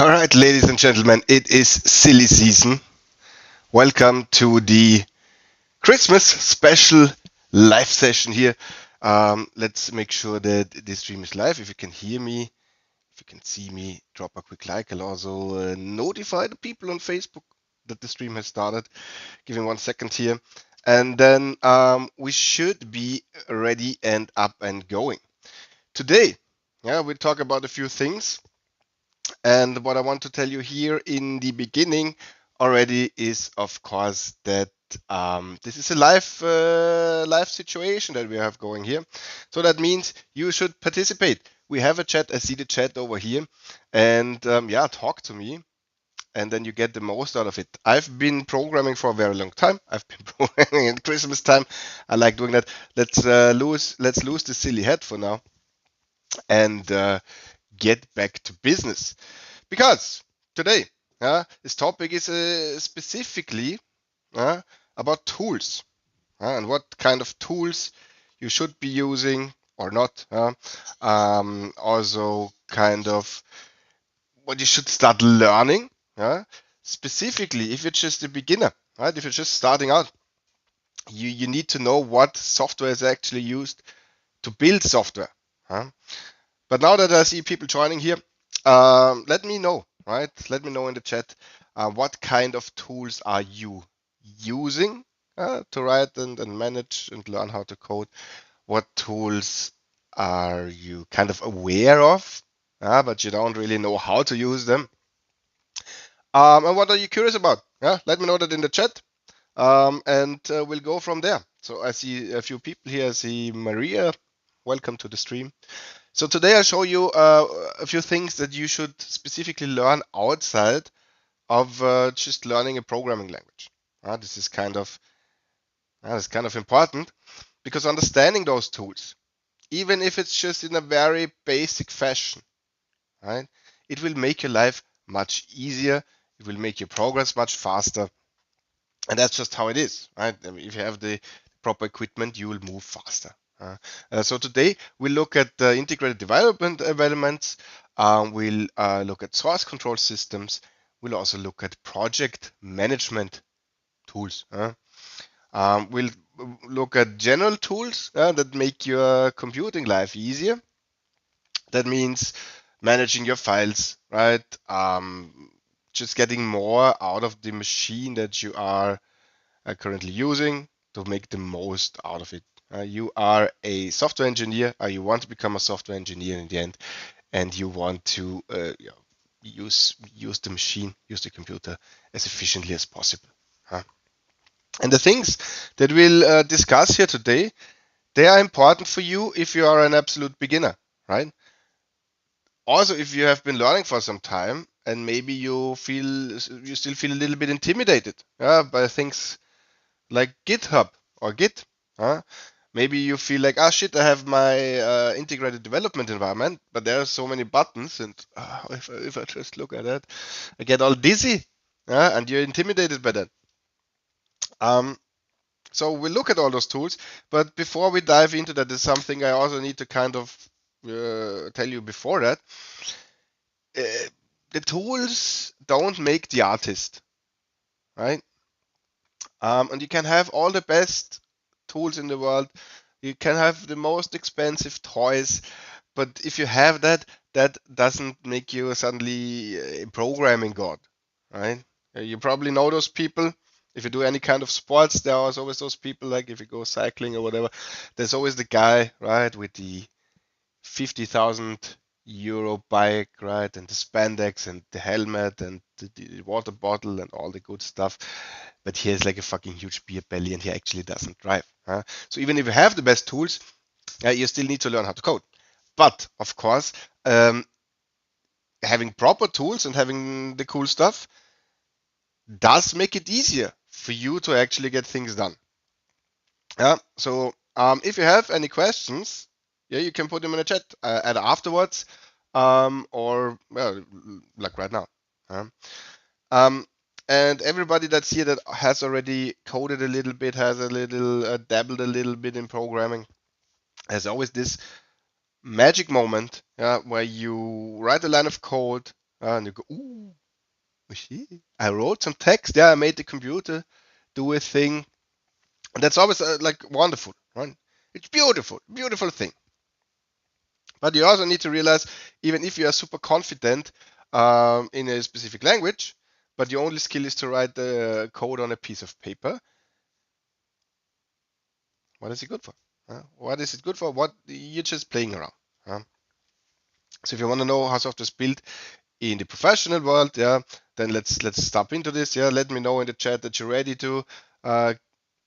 All right, ladies and gentlemen, it is silly season. Welcome to the Christmas special live session here. Let's make sure that this stream is live. If you can hear me, if you can see me, drop a quick like. I'll also notify the people on Facebook that the stream has started. Give me 1 second here. And then we should be ready and up and going. Today, we'll talk about a few things. And what I want to tell you here in the beginning already is, of course, that this is a live situation that we have going here. So that means you should participate. We have a chat. I see the chat over here, and talk to me, and then you get the most out of it. I've been programming for a very long time. I've been programming at Christmas time. I like doing that. Let's lose the silly head for now, and get back to business. Because today, this topic is specifically about tools and what kind of tools you should be using or not. Also, kind of what you should start learning. Specifically, if you're just a beginner, right? If you're just starting out, you need to know what software is actually used to build software. But now that I see people joining here, let me know, right? Let me know in the chat what kind of tools are you using to write and manage and learn how to code. What tools are you kind of aware of, but you don't really know how to use them? And what are you curious about? Let me know that in the chat, and we'll go from there. So I see a few people here. I see Maria. Welcome to the stream. So today I'll show you a few things that you should specifically learn outside of just learning a programming language. This is kind of important, because understanding those tools, even if it's just in a very basic fashion, right, it will make your life much easier. It will make your progress much faster, and that's just how it is, right? I mean, if you have the proper equipment, you will move faster. So today we'll look at integrated development elements. We'll look at source control systems. We'll also look at project management tools. We'll look at general tools that make your computing life easier. That means managing your files, right? Just getting more out of the machine that you are currently using to make the most out of it. You are a software engineer, you want to become a software engineer in the end, and you want to use the machine, use the computer as efficiently as possible. And the things that we'll discuss here today, they are important for you if you are an absolute beginner, right? Also, if you have been learning for some time and maybe you still feel a little bit intimidated by things like GitHub or Git. Maybe you feel like, shit, I have my integrated development environment, but there are so many buttons, and if I just look at that, I get all dizzy, and you're intimidated by that. So we'll look at all those tools, but before we dive into that, there's something I also need to kind of tell you before that. The tools don't make the artist, right? And you can have all the best tools in the world. You can have the most expensive toys, but if you have that doesn't make you suddenly a programming god, right? You probably know those people. If you do any kind of sports, there are always those people, like if you go cycling or whatever, there's always the guy, right, with the 50,000 euro bike, right, and the spandex and the helmet and the water bottle and all the good stuff, but he has like a fucking huge beer belly and he actually doesn't drive. So even if you have the best tools, you still need to learn how to code. But of course, having proper tools and having the cool stuff does make it easier for you to actually get things done. So if you have any questions, you can put them in the chat either afterwards or like right now. And everybody that's here that has already coded a little bit, has a little dabbled a little bit in programming, has always this magic moment where you write a line of code And you go, ooh, I wrote some text. Yeah, I made the computer do a thing. And that's always like wonderful, right? It's beautiful, beautiful thing. But you also need to realize, even if you are super confident in a specific language, but your only skill is to write the code on a piece of paper, what is it good for? What is it good for? What you're just playing around. So if you want to know how software is built in the professional world, yeah, then let's stop into this. Yeah, let me know in the chat that you're ready to uh,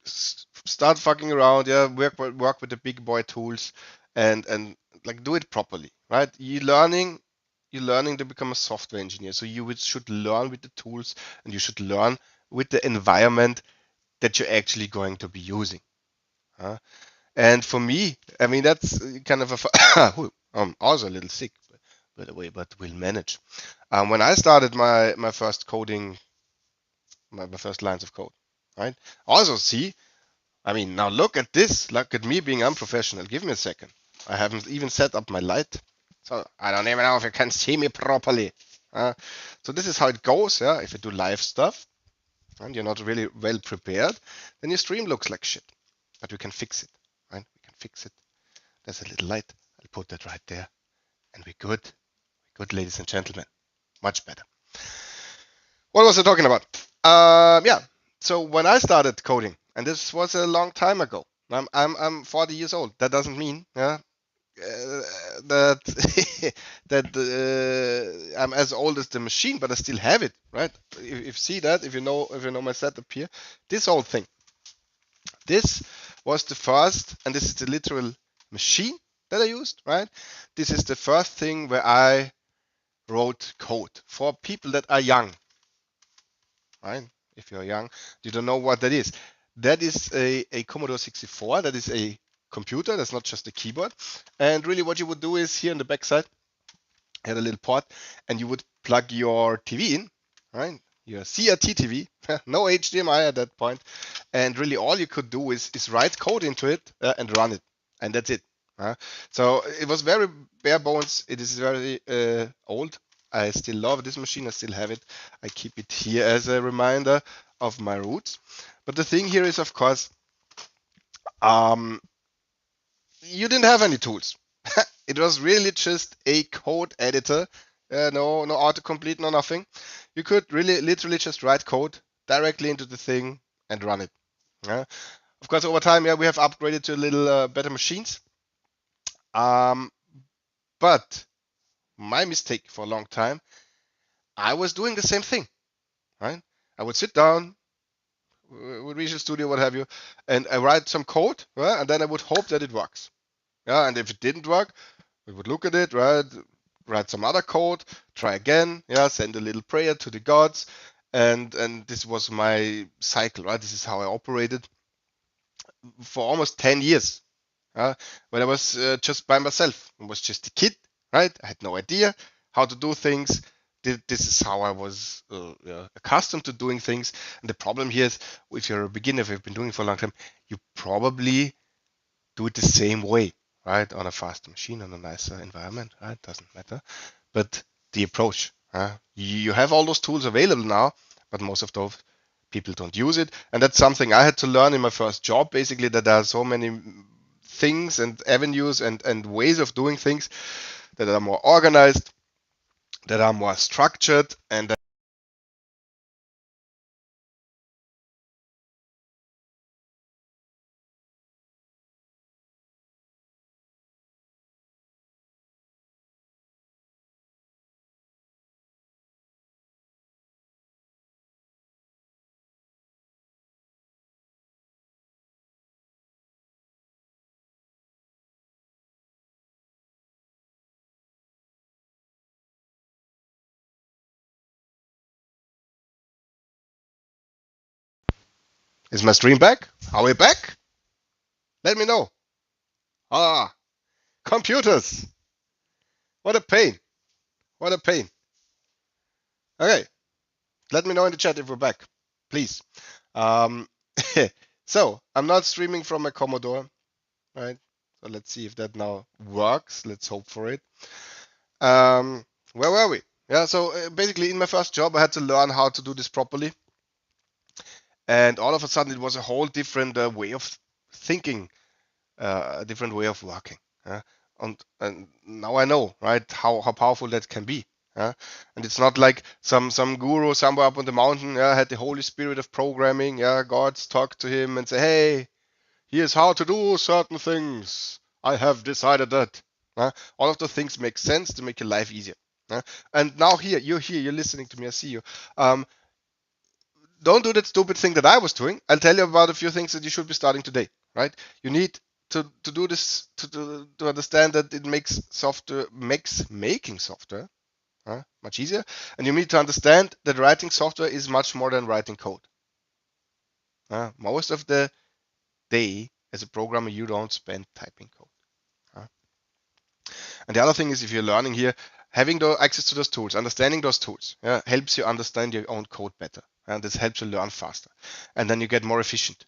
start fucking around. Yeah, work with the big boy tools and like do it properly, right? You're learning to become a software engineer, so you should learn with the tools and you should learn with the environment that you're actually going to be using. And for me, I mean, that's kind of a I'm also a little sick, by the way, but we'll manage. When I started my first coding, my first lines of code, right? Also, see, I mean, now look at this. Look at me being unprofessional. Give me a second. I haven't even set up my light, so I don't even know if you can see me properly. So this is how it goes. Yeah, if you do live stuff and you're not really well prepared, then your stream looks like shit. But we can fix it, right? We can fix it. There's a little light. I'll put that right there. And we're good. We're good, ladies and gentlemen. Much better. What was I talking about? Yeah. So when I started coding, and this was a long time ago, I'm 40 years old. That doesn't mean that I'm as old as the machine, but I still have it, right? If you see that, if you know my setup here, this whole thing, this was the first, and this is the literal machine that I used, right? This is the first thing where I wrote code for people that are young, right? If you're young, you don't know what that is. That is a Commodore 64. That is a computer. That's not just a keyboard. And really what you would do is here on the backside, had a little port, and you would plug your TV in, right? Your CRT TV, no HDMI at that point, and really all you could do is write code into it and run it, and that's it. So it was very bare bones. It is very old. I still love this machine. I still have it. I keep it here as a reminder of my roots. But the thing here is, of course, you didn't have any tools. It was really just a code editor. No autocomplete, no nothing. You could really literally just write code directly into the thing and run it. Of course, over time, we have upgraded to a little better machines. But my mistake for a long time, I was doing the same thing, right? I would sit down with Visual Studio, what have you, and I write some code, right? And then I would hope that it works. Yeah, and if it didn't work, we would look at it, right? Write some other code, try again, yeah, send a little prayer to the gods, and this was my cycle, right? This is how I operated for almost 10 years. When I was just by myself, I was just a kid, right? I had no idea how to do things. This is how I was accustomed to doing things. And the problem here is, if you're a beginner, if you've been doing it for a long time, you probably do it the same way, right? On a faster machine, on a nicer environment, right? Doesn't matter. But the approach, you have all those tools available now, but most of those people don't use it. And that's something I had to learn in my first job, basically, that there are so many things and avenues and ways of doing things that are more organized, that are more structured, and that is my stream back? Are we back? Let me know. Computers. What a pain. What a pain. Okay. Let me know in the chat if we're back, please. Um, so I'm not streaming from a Commodore, right? So let's see if that now works. Let's hope for it. Where were we? Yeah, so basically in my first job, I had to learn how to do this properly. And all of a sudden, it was a whole different way of thinking, a different way of working. And now I know, right, how powerful that can be. And it's not like some guru somewhere up on the mountain had the Holy Spirit of programming. God's talk to him and say, hey, here's how to do certain things. I have decided that. All of the things make sense to make your life easier. And now you're here, you're listening to me, I see you. Don't do that stupid thing that I was doing. I'll tell you about a few things that you should be starting today, right? You need to do this to understand that it makes making software much easier, and you need to understand that writing software is much more than writing code. Most of the day as a programmer, you don't spend typing code. And the other thing is, if you're learning here, having the access to those tools, understanding those tools, helps you understand your own code better, and this helps you learn faster, and then you get more efficient.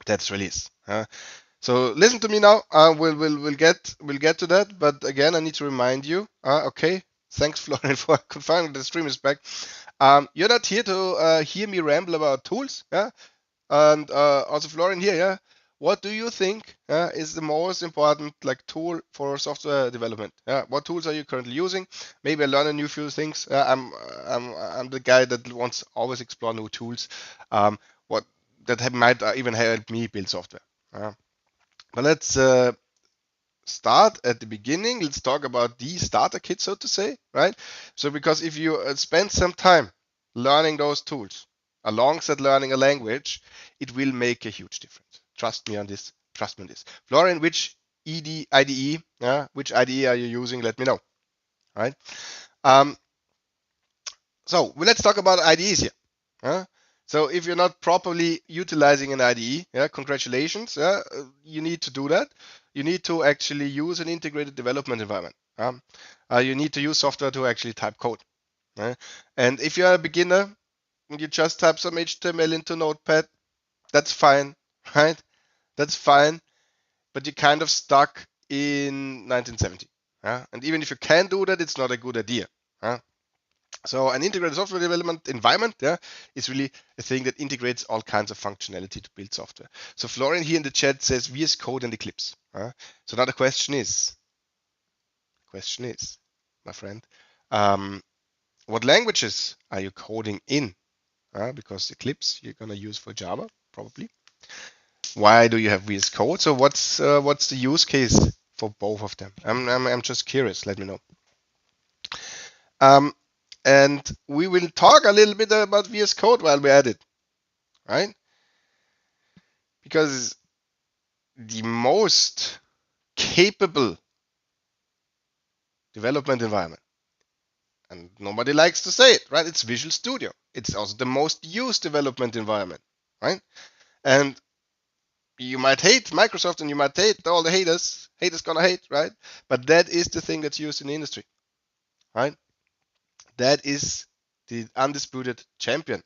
That's really is. So listen to me now. We'll get to that, but again, I need to remind you. Okay, thanks, Florian, for confirming the stream is back. You're not here to hear me ramble about tools, and also Florian here, What do you think is the most important tool for software development? What tools are you currently using? Maybe I learn a new few things. I'm the guy that wants always explore new tools. What that might even help me build software. But let's start at the beginning. Let's talk about the starter kit, so to say, right? So because if you spend some time learning those tools alongside learning a language, it will make a huge difference. Trust me on this. Trust me on this. Florian, which IDE, which IDE are you using? Let me know, right? So let's talk about IDEs here. So if you're not properly utilizing an IDE, congratulations, you need to do that. You need to actually use an integrated development environment. You need to use software to actually type code. And if you're a beginner, you just type some HTML into Notepad, that's fine, right? That's fine, but you're kind of stuck in 1970. And even if you can do that, it's not a good idea. So an integrated software development environment is really a thing that integrates all kinds of functionality to build software. So Florian here in the chat says VS Code and Eclipse. So now the question is, my friend, what languages are you coding in? Because Eclipse you're gonna use for Java probably. Why do you have VS Code? So what's the use case for both of them? I'm just curious. Let me know. And we will talk a little bit about VS Code while we're at it, right? Because the most capable development environment, and nobody likes to say it, right? It's Visual Studio. It's also the most used development environment, right? And you might hate Microsoft and you might hate all the haters. Haters gonna hate, right? But that is the thing that's used in the industry, right? That is the undisputed champion.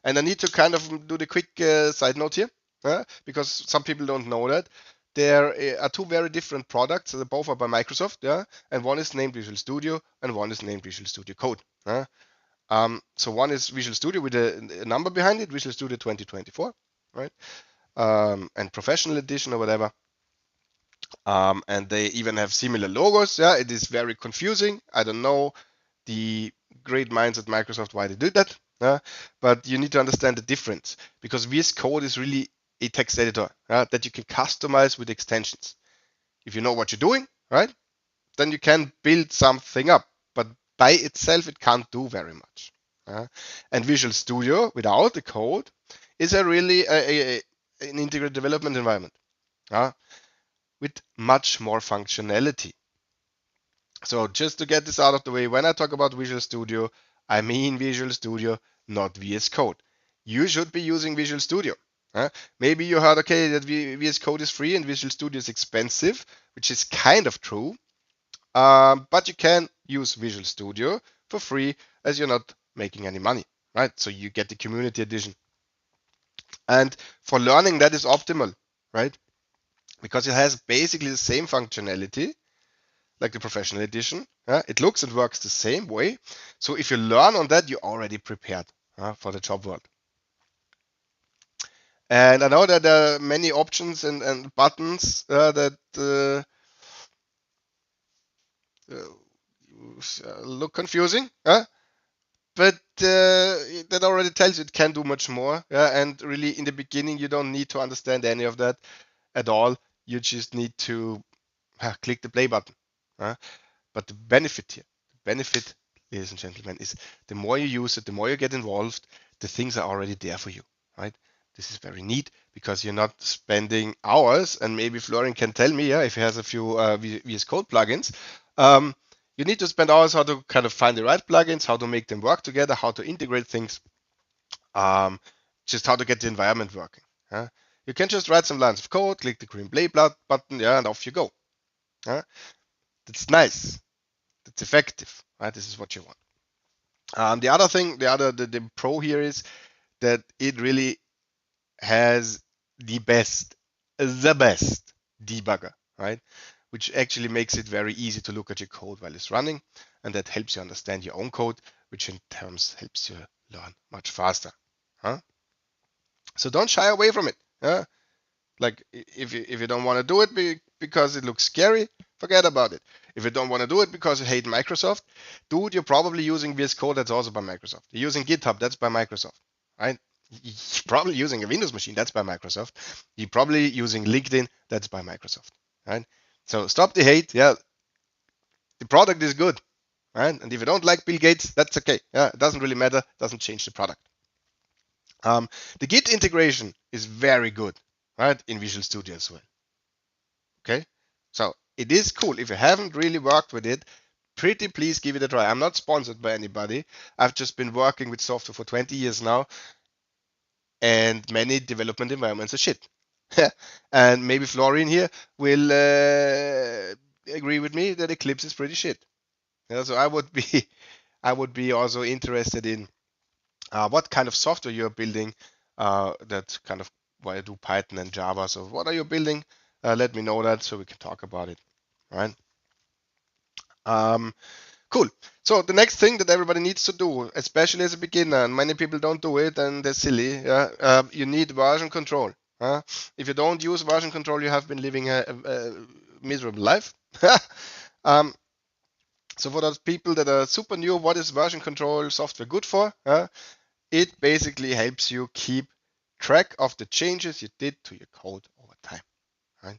And I need to kind of do the quick side note here, because some people don't know that. There are two very different products. Both are by Microsoft, and one is named Visual Studio and one is named Visual Studio Code. So one is Visual Studio with a number behind it, Visual Studio 2024, right? And Professional Edition or whatever. And they even have similar logos. It is very confusing. I don't know the great minds at Microsoft why they did that, but you need to understand the difference, because VS Code is really a text editor that you can customize with extensions. If you know what you're doing, right, then you can build something up, but by itself it can't do very much. And Visual Studio without the code is really an integrated development environment with much more functionality. So just to get this out of the way, when I talk about Visual Studio, I mean Visual Studio, not VS Code. You should be using Visual Studio. Maybe you heard, okay, that VS Code is free and Visual Studio is expensive, which is kind of true. But you can use Visual Studio for free as you're not making any money, right? So you get the community edition. And for learning, that is optimal, right? Because it has basically the same functionality, like the professional edition. It looks and works the same way. So if you learn on that, you're already prepared for the job world. And I know that there are many options and buttons that look confusing, but that already tells you it can do much more. And really, in the beginning, you don't need to understand any of that at all. You just need to click the play button. But the benefit, ladies and gentlemen, is the more you use it, the more you get involved, the things are already there for you, right? This is very neat because you're not spending hours, and maybe Florian can tell me, if he has a few VS Code plugins. You need to spend hours how to kind of find the right plugins, how to make them work together, how to integrate things, just how to get the environment working. You can just write some lines of code, click the green play button, and off you go. That's nice. That's effective, right? This is what you want. The other thing, the pro here is that it really has the best debugger, right? Which actually makes it very easy to look at your code while it's running, and that helps you understand your own code, which in terms helps you learn much faster. So don't shy away from it. Like if you don't want to do it because it looks scary, forget about it. If you don't want to do it because you hate Microsoft, dude, you're probably using VS Code, that's also by Microsoft. You're using GitHub, that's by Microsoft, right? You're probably using a Windows machine, that's by Microsoft. You're probably using LinkedIn, that's by Microsoft, right? So stop the hate. The product is good, right? And if you don't like Bill Gates, that's okay. It doesn't really matter, doesn't change the product. The Git integration is very good, right, in Visual Studio as well. Okay, so it is cool. If you haven't really worked with it, pretty please give it a try. I'm not sponsored by anybody. I've just been working with software for 20 years now, and many development environments are shit. And maybe Florian here will agree with me that Eclipse is pretty shit. So I would be also interested in what kind of software you're building. That kind of why I do Python and Java. So what are you building? Let me know that so we can talk about it. All right. Cool. So the next thing that everybody needs to do, especially as a beginner, and many people don't do it and they're silly, you need version control. If you don't use version control, you have been living a miserable life. So for those people that are super new, what is version control software good for? It basically helps you keep track of the changes you did to your code over time. Right?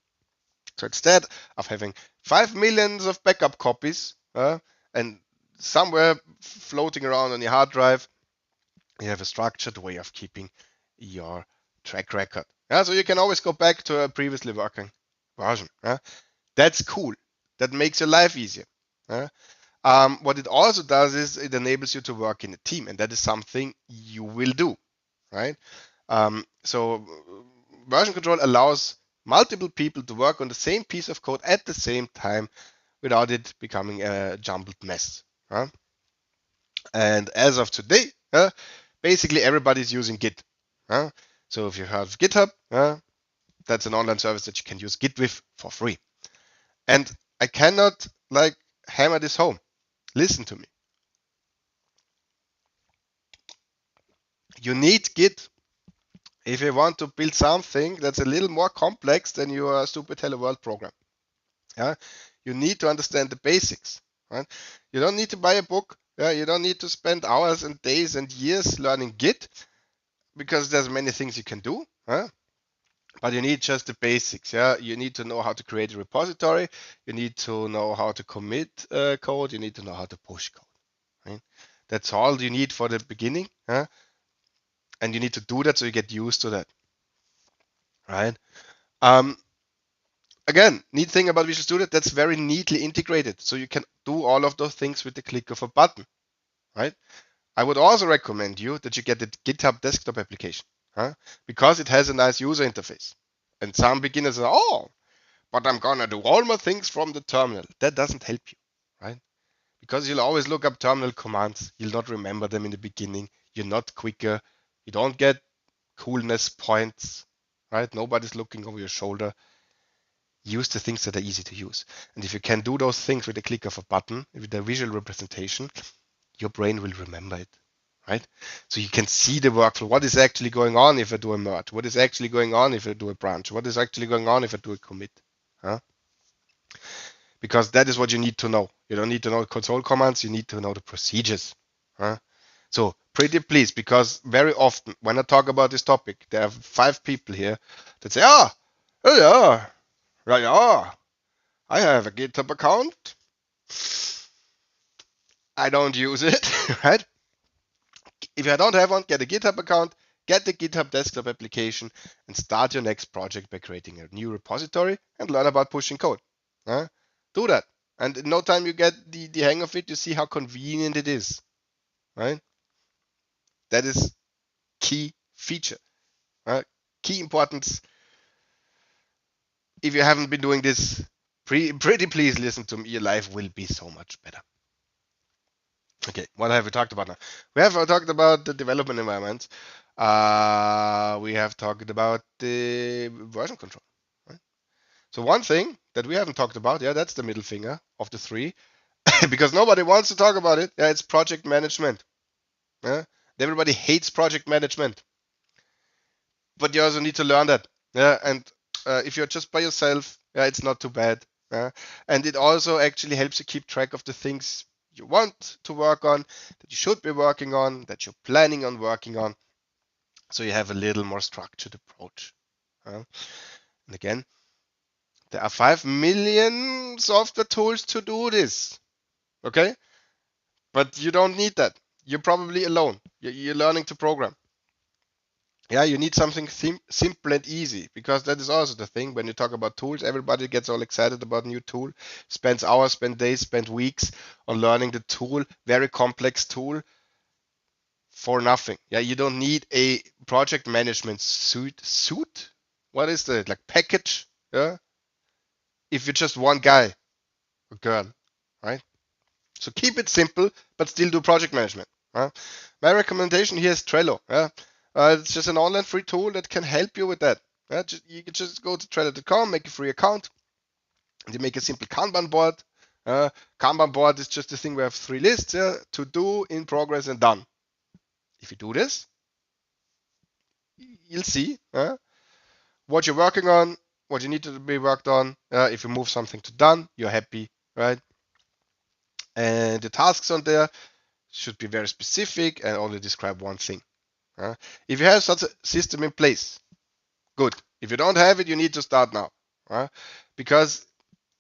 So instead of having 5 millions of backup copies and somewhere floating around on your hard drive, you have a structured way of keeping your track record. So you can always go back to a previously working version. That's cool. That makes your life easier. What it also does is it enables you to work in a team, and that is something you will do, right? So version control allows multiple people to work on the same piece of code at the same time without it becoming a jumbled mess. And as of today, basically everybody's using Git. So if you have GitHub, that's an online service that you can use Git with for free. And I cannot hammer this home. Listen to me. You need Git if you want to build something that's a little more complex than your stupid Hello World program. You need to understand the basics. Right? You don't need to buy a book. You don't need to spend hours and days and years learning Git because there's many things you can do. But you need just the basics. You need to know how to create a repository. You need to know how to commit code. You need to know how to push code. Right? That's all you need for the beginning. And you need to do that so you get used to that. Right? Again, neat thing about Visual Studio, that's very neatly integrated. So you can do all of those things with the click of a button. Right? I would also recommend you that you get the GitHub desktop application because it has a nice user interface. And some beginners are, but I'm gonna do all my things from the terminal. That doesn't help you, right? Because you'll always look up terminal commands. You'll not remember them in the beginning. You're not quicker. You don't get coolness points, right? Nobody's looking over your shoulder. use the things that are easy to use. And if you can do those things with the click of a button, with a visual representation, your brain will remember it, right? So you can see the workflow. What is actually going on if I do a merge? What is actually going on if I do a branch? What is actually going on if I do a commit? Huh? Because that is what you need to know. You don't need to know control commands. You need to know the procedures. Huh? So pretty please, because very often when I talk about this topic, there are 5 people here that say, oh yeah, right, yeah, I have a GitHub account. I don't use it, right? If you don't have one, get a GitHub account, get the GitHub desktop application, and start your next project by creating a new repository and learn about pushing code. Do that. And in no time you get the hang of it, you see how convenient it is, right? That is key feature, right? Key importance. If you haven't been doing this, pretty please listen to me. Your life will be so much better. Okay, what have we talked about now? We have talked about the development environment. We have talked about the version control. Right? So one thing that we haven't talked about, yeah, that's the middle finger of the 3, because nobody wants to talk about it. Yeah, it's project management. Yeah? Everybody hates project management, but you also need to learn that. Yeah, and if you're just by yourself, yeah, it's not too bad. Yeah? And it also actually helps you keep track of the things you want to work on, that you should be working on, that you're planning on working on, so you have a little more structured approach. And again, there are 5 million software tools to do this, okay? But you don't need that. You're probably alone. You're learning to program. Yeah, you need something simple and easy, because that is also the thing. When you talk about tools, everybody gets all excited about a new tool, spends hours, spend days, spend weeks on learning the tool, very complex tool for nothing. Yeah, you don't need a project management suit. What is that? Like package? Yeah. If you're just one guy or girl, right? So keep it simple, but still do project management. My recommendation here is Trello. It's just an online free tool that can help you with that. You can just go to Trello.com, make a free account, and you make a simple Kanban board. Kanban board is just a thing where we have 3 lists, to do, in progress, and done. If you do this, you'll see what you're working on, what you need to be worked on. If you move something to done, you're happy, right? And the tasks on there should be very specific and only describe one thing. If you have such a system in place, good. If you don't have it, you need to start now. Because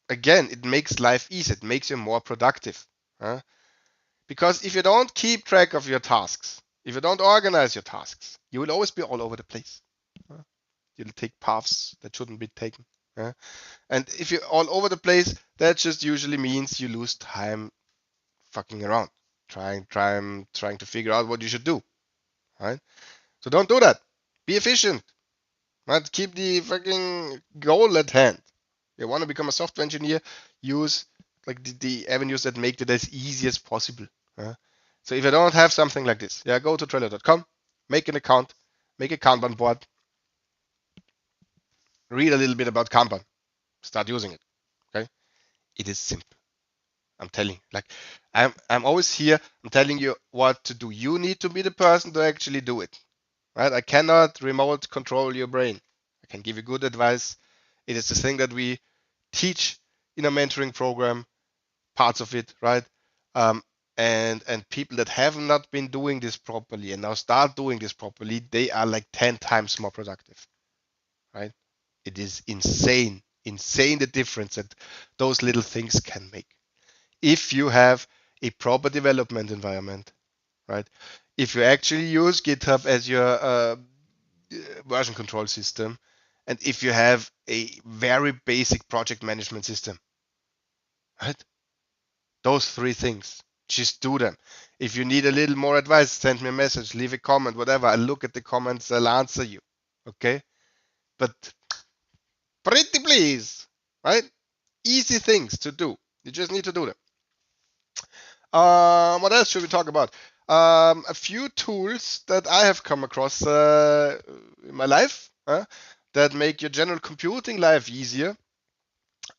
again, it makes life easier. It makes you more productive. Because if you don't keep track of your tasks, if you don't organize your tasks, you will always be all over the place. You'll take paths that shouldn't be taken. And if you're all over the place, that just usually means you lose time fucking around, trying to figure out what you should do. Right? So don't do that. Be efficient. Right? Keep the fucking goal at hand. You want to become a software engineer, use like the avenues that make it as easy as possible. So if you don't have something like this, go to Trello.com, make an account, make a Kanban board, read a little bit about Kanban, start using it. Okay? It is simple. I'm telling you, like I'm always here. I'm telling you what to do. You need to be the person to actually do it. Right? I cannot remote control your brain. I can give you good advice. It is the thing that we teach in a mentoring program, parts of it, right? And people that have not been doing this properly and now start doing this properly, they are like 10 times more productive, right? It is insane the difference that those little things can make. If you have a proper development environment, right? If you actually use GitHub as your version control system, and if you have a very basic project management system, right? Those 3 things, just do them. If you need a little more advice, send me a message, leave a comment, whatever. I'll look at the comments, I'll answer you. Okay? But pretty please, right? Easy things to do. You just need to do them. What else should we talk about? A few tools that I have come across in my life that make your general computing life easier.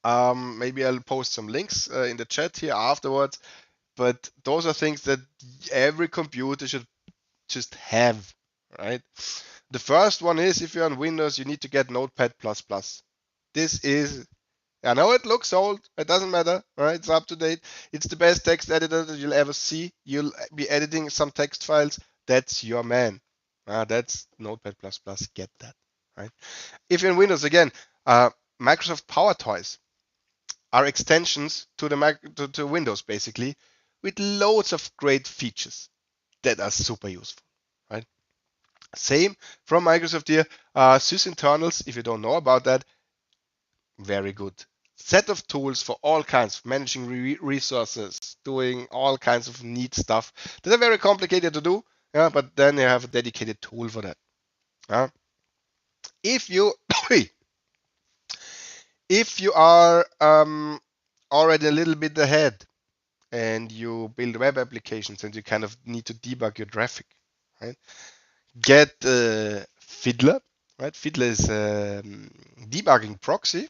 Maybe I'll post some links in the chat here afterwards, but those are things that every computer should just have, right? The first one is, if you're on Windows, you need to get Notepad++. This is, I know it looks old, it doesn't matter, right? It's up to date. It's the best text editor that you'll ever see. You'll be editing some text files. That's your man. That's Notepad++. Get that, right? If you're in Windows, again, Microsoft Power Toys are extensions to the to Windows, basically, with loads of great features that are super useful, right? Same from Microsoft here. Sysinternals, if you don't know about that, very good. Set of tools for all kinds of managing resources, doing all kinds of neat stuff that are very complicated to do, but then you have a dedicated tool for that. If you if you are already a little bit ahead and you build web applications and you kind of need to debug your traffic, right? Get Fiddler, right? Fiddler is a debugging proxy.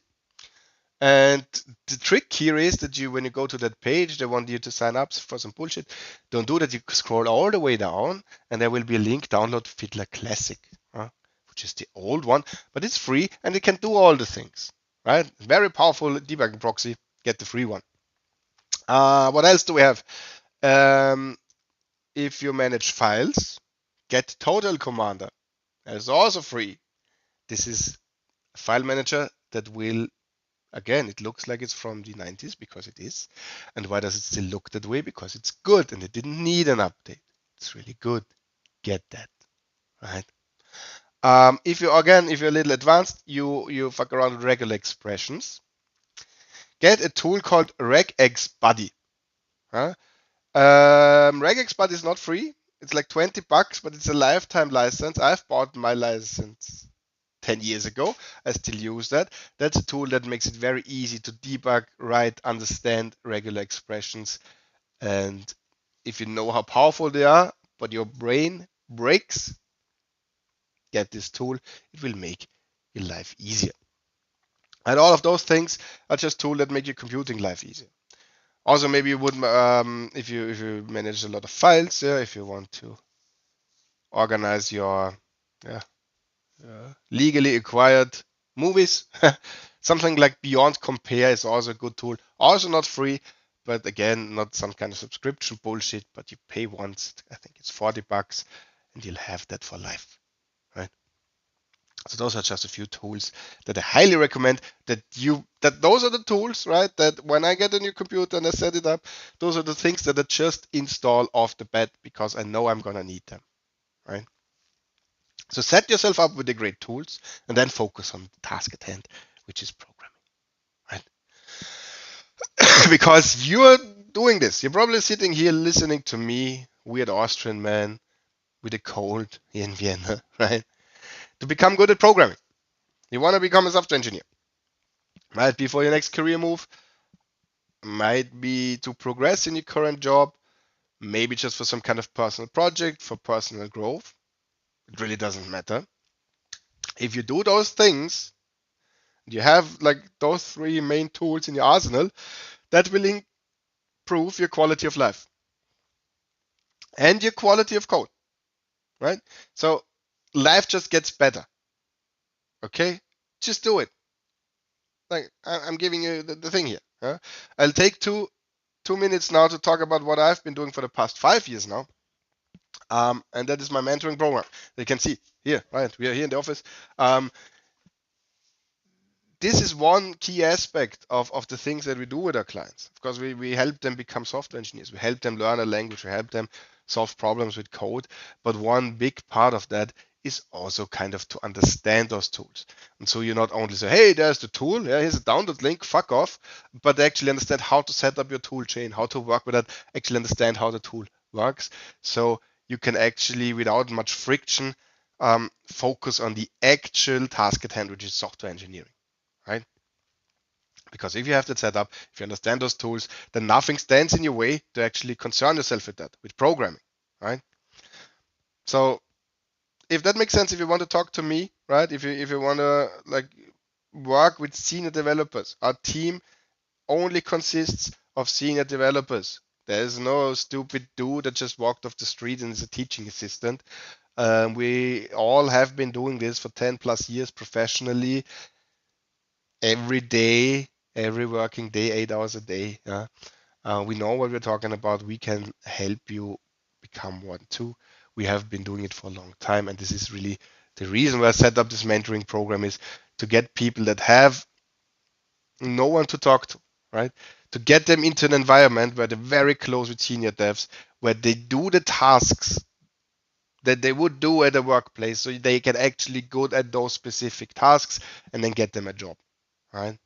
And the trick here is that when you go to that page, they want you to sign up for some bullshit. Don't do that. You scroll all the way down, and there will be a link, download Fiddler Classic, which is the old one, but it's free and it can do all the things, right? Very powerful debugging proxy. Get the free one. What else do we have? If you manage files, get Total Commander. That is also free. This is a file manager that will, again, it looks like it's from the 90s because it is. And why does it still look that way? Because it's good and it didn't need an update. It's really good. Get that, right? If you're a little advanced, you fuck around with regular expressions. Get a tool called regexbuddy. Regexbuddy is not free. It's like $20, but it's a lifetime license. I've bought my license 10 years ago. I still use that. That's a tool that makes it very easy to debug, write, understand regular expressions. And if you know how powerful they are, but your brain breaks, get this tool. It will make your life easier. And all of those things are just tools that make your computing life easier. Also, maybe you would, if you manage a lot of files, if you want to organize your legally acquired movies, something like Beyond Compare is also a good tool. Also not free, but again, not some kind of subscription bullshit, but you pay once, I think it's $40, and you'll have that for life, right? So those are just a few tools that I highly recommend that those are the tools, right? That when I get a new computer and I set it up, those are the things that I just install off the bat because I know I'm gonna need them, right? So set yourself up with the great tools and then focus on the task at hand, which is programming, right? Because you're doing this. You're probably sitting here listening to me, weird Austrian man with a cold here in Vienna, right? To become good at programming. You want to become a software engineer. Might be for your next career move, might be to progress in your current job, maybe just for some kind of personal project, for personal growth. It really doesn't matter. If you do those things, you have like those three main tools in your arsenal, that will improve your quality of life and your quality of code, right? So life just gets better. Okay, just do it. Like I'm giving you the thing here. I'll take two minutes now to talk about what I've been doing for the past 5 years now. And that is my mentoring program. You can see here, right? We are here in the office. This is one key aspect of the things that we do with our clients. Of course, we help them become software engineers. We help them learn a language. We help them solve problems with code. But one big part of that is also kind of to understand those tools. And so you not only say, hey, there's the tool, here's a download link, fuck off, but actually understand how to set up your tool chain, how to work with that, actually understand how the tool works. So you can actually, without much friction, focus on the actual task at hand, which is software engineering, right? Because if you have that set up, if you understand those tools, then nothing stands in your way to actually concern yourself with that, with programming, right? So if that makes sense, if you want to talk to me, right? If you want to like work with senior developers. Our team only consists of senior developers. There's no stupid dude that just walked off the street and is a teaching assistant. We all have been doing this for 10 plus years professionally, every day, every working day, 8 hours a day. Yeah? We know what we're talking about. We can help you become one too. We have been doing it for a long time, and this is really the reason why I set up this mentoring program, is to get people that have no one to talk to, right? To get them into an environment where they're very close with senior devs, where they do the tasks that they would do at a workplace, so they can actually good at those specific tasks and then get them a job, right?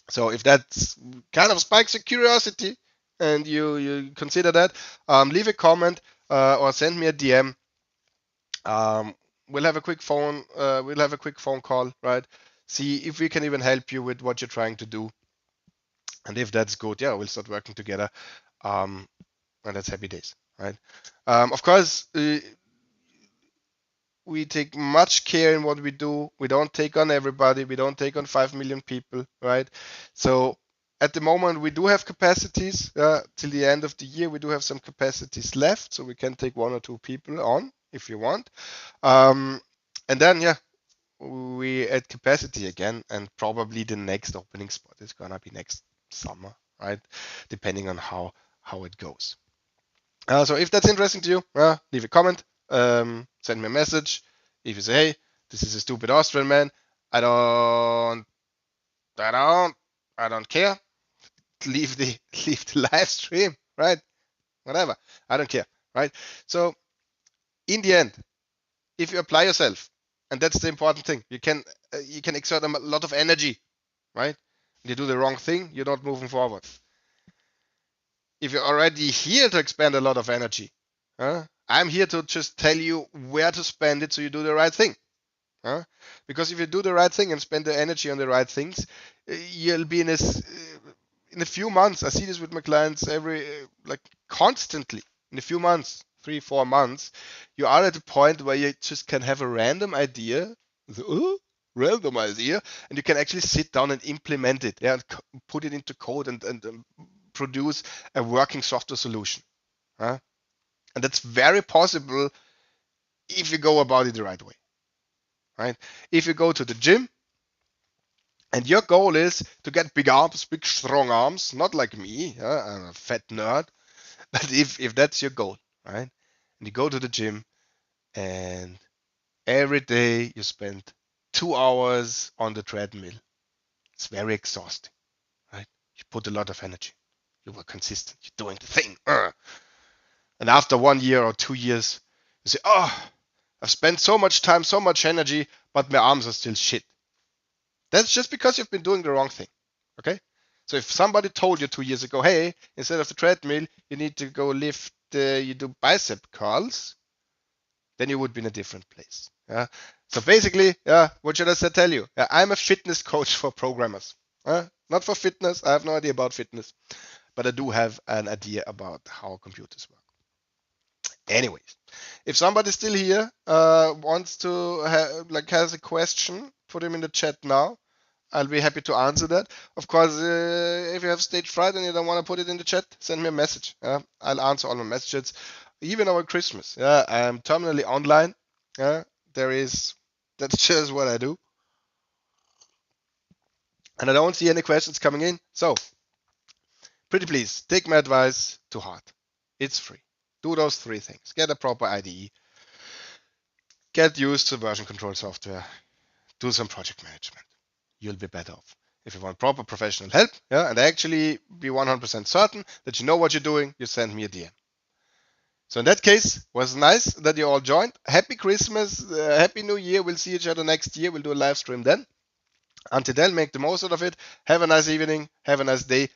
So if that's kind of spikes your curiosity and you consider that, leave a comment or send me a DM. We'll have a quick phone call, right? See if we can even help you with what you're trying to do. And if that's good, yeah, we'll start working together. And that's happy days, right? Of course, we take much care in what we do. We don't take on everybody. We don't take on 5 million people, right? So at the moment, we do have capacities. Till the end of the year, we do have some capacities left, so we can take 1 or 2 people on if you want. And then, yeah, we add capacity again, and probably the next opening spot is gonna be next summer, right? Depending on how it goes. So if that's interesting to you, leave a comment, send me a message. If you say, hey, this is a stupid Austrian man, I don't care. Leave the live stream, right? Whatever, I don't care, right? So in the end, if you apply yourself, and that's the important thing, you can exert a lot of energy, right? You do the wrong thing, you're not moving forward. If you're already here to expend a lot of energy, I'm here to just tell you where to spend it so you do the right thing. Because if you do the right thing and spend the energy on the right things, you'll be in a few months. I see this with my clients like constantly. In a few months, 3-4 months, you are at a point where you just can have a random idea, random idea, and you can actually sit down and implement it, and put it into code and produce a working software solution. And that's very possible if you go about it the right way. Right? If you go to the gym and your goal is to get big arms, big strong arms, not like me, I'm a fat nerd, but if that's your goal, right? And you go to the gym and every day you spend 2 hours on the treadmill, it's very exhausting, right? You put a lot of energy, you were consistent, you're doing the thing. And after 1 year or 2 years, you say, oh, I've spent so much time, so much energy, but my arms are still shit. That's just because you've been doing the wrong thing. Okay? So if somebody told you 2 years ago, hey, instead of the treadmill, you need to go lift, you do bicep curls, then you would be in a different place. Yeah. So basically, what should I tell you? I'm a fitness coach for programmers. Not for fitness. I have no idea about fitness, but I do have an idea about how computers work. Anyways, if somebody's still here, wants to has a question, put him in the chat now. I'll be happy to answer that. Of course, if you have stage fright and you don't want to put it in the chat, send me a message. I'll answer all my messages, even over Christmas. I'm terminally online. That's just what I do. And I don't see any questions coming in. So, pretty please, take my advice to heart. It's free. Do those 3 things. Get a proper IDE. Get used to version control software. Do some project management. You'll be better off. If you want proper professional help, and actually be 100% certain that you know what you're doing, you send me a DM. So in that case, it was nice that you all joined. Happy Christmas, Happy New Year. We'll see each other next year. We'll do a live stream then. Until then, make the most out of it. Have a nice evening. Have a nice day.